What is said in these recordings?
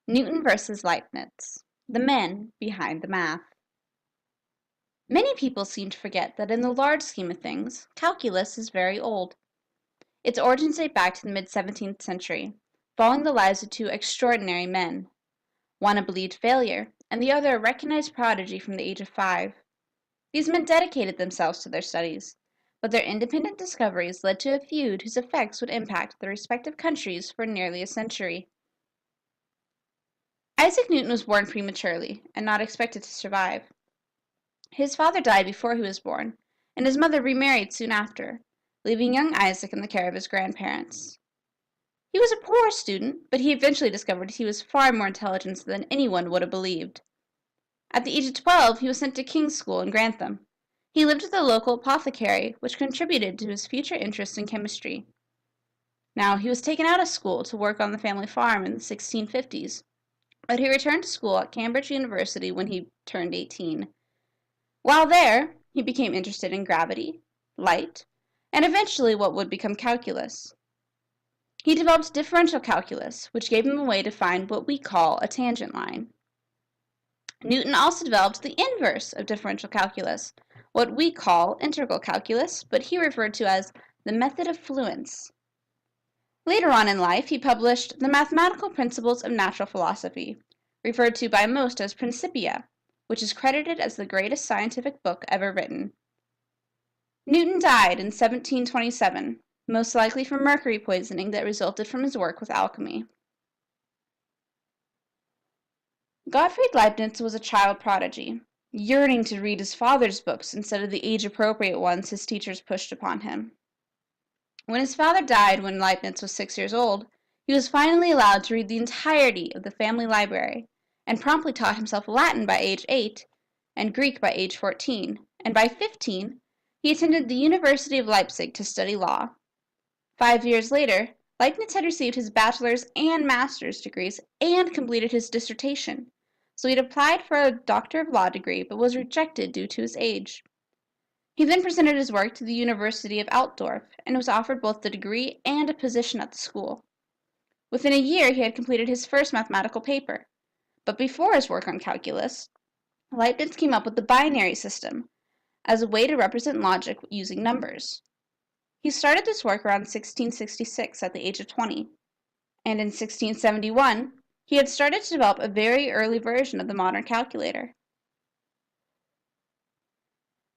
Newton versus Leibniz, the men behind the math. Many people seem to forget that in the large scheme of things, calculus is very old. Its origins date back to the mid-17th century, following the lives of two extraordinary men, one a believed failure, and the other a recognized prodigy from the age of 5. These men dedicated themselves to their studies, but their independent discoveries led to a feud whose effects would impact their respective countries for nearly a century. Isaac Newton was born prematurely and not expected to survive. His father died before he was born, and his mother remarried soon after, leaving young Isaac in the care of his grandparents. He was a poor student, but he eventually discovered he was far more intelligent than anyone would have believed. At the age of 12, he was sent to King's School in Grantham. He lived with a local apothecary, which contributed to his future interest in chemistry. Now, he was taken out of school to work on the family farm in the 1650s, but he returned to school at Cambridge University when he turned 18. While there, he became interested in gravity, light, and eventually what would become calculus. He developed differential calculus, which gave him a way to find what we call a tangent line. Newton also developed the inverse of differential calculus, what we call integral calculus, but he referred to as the method of fluence. Later on in life, he published The Mathematical Principles of Natural Philosophy, referred to by most as Principia, which is credited as the greatest scientific book ever written. Newton died in 1727, most likely from mercury poisoning that resulted from his work with alchemy. Gottfried Leibniz was a child prodigy, yearning to read his father's books instead of the age-appropriate ones his teachers pushed upon him. When his father died when Leibniz was 6 years old, he was finally allowed to read the entirety of the family library, and promptly taught himself Latin by age 8 and Greek by age 14, and by 15, he attended the University of Leipzig to study law. 5 years later, Leibniz had received his bachelor's and master's degrees and completed his dissertation, so he had applied for a Doctor of Law degree but was rejected due to his age. He then presented his work to the University of Altdorf and was offered both the degree and a position at the school. Within a year, he had completed his first mathematical paper. But before his work on calculus, Leibniz came up with the binary system as a way to represent logic using numbers. He started this work around 1666 at the age of 20, and in 1671, he had started to develop a very early version of the modern calculator.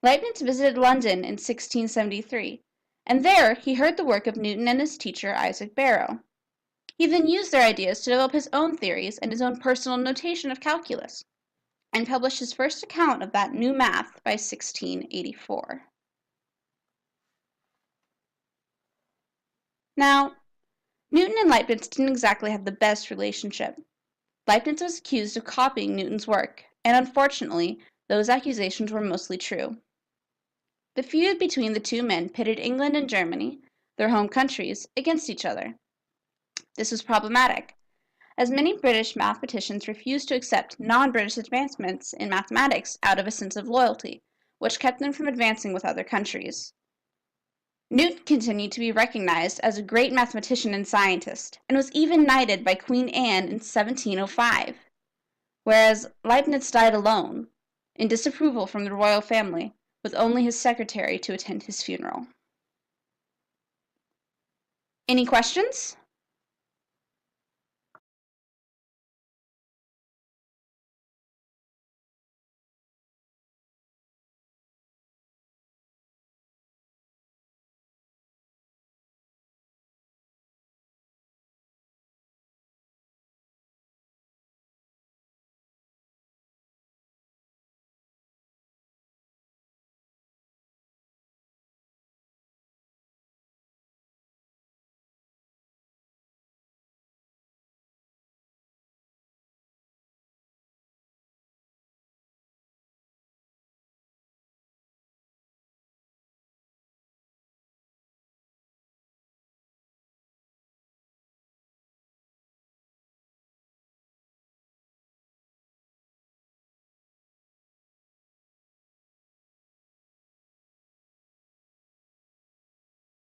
Leibniz visited London in 1673, and there he heard the work of Newton and his teacher Isaac Barrow. He then used their ideas to develop his own theories and his own personal notation of calculus, and published his first account of that new math by 1684. Now, Newton and Leibniz didn't exactly have the best relationship. Leibniz was accused of copying Newton's work, and unfortunately, those accusations were mostly true. The feud between the two men pitted England and Germany, their home countries, against each other. This was problematic, as many British mathematicians refused to accept non-British advancements in mathematics out of a sense of loyalty, which kept them from advancing with other countries. Newton continued to be recognized as a great mathematician and scientist, and was even knighted by Queen Anne in 1705, whereas Leibniz died alone, in disapproval from the royal family, with only his secretary to attend his funeral. Any questions?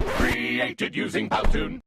Created using Powtoon.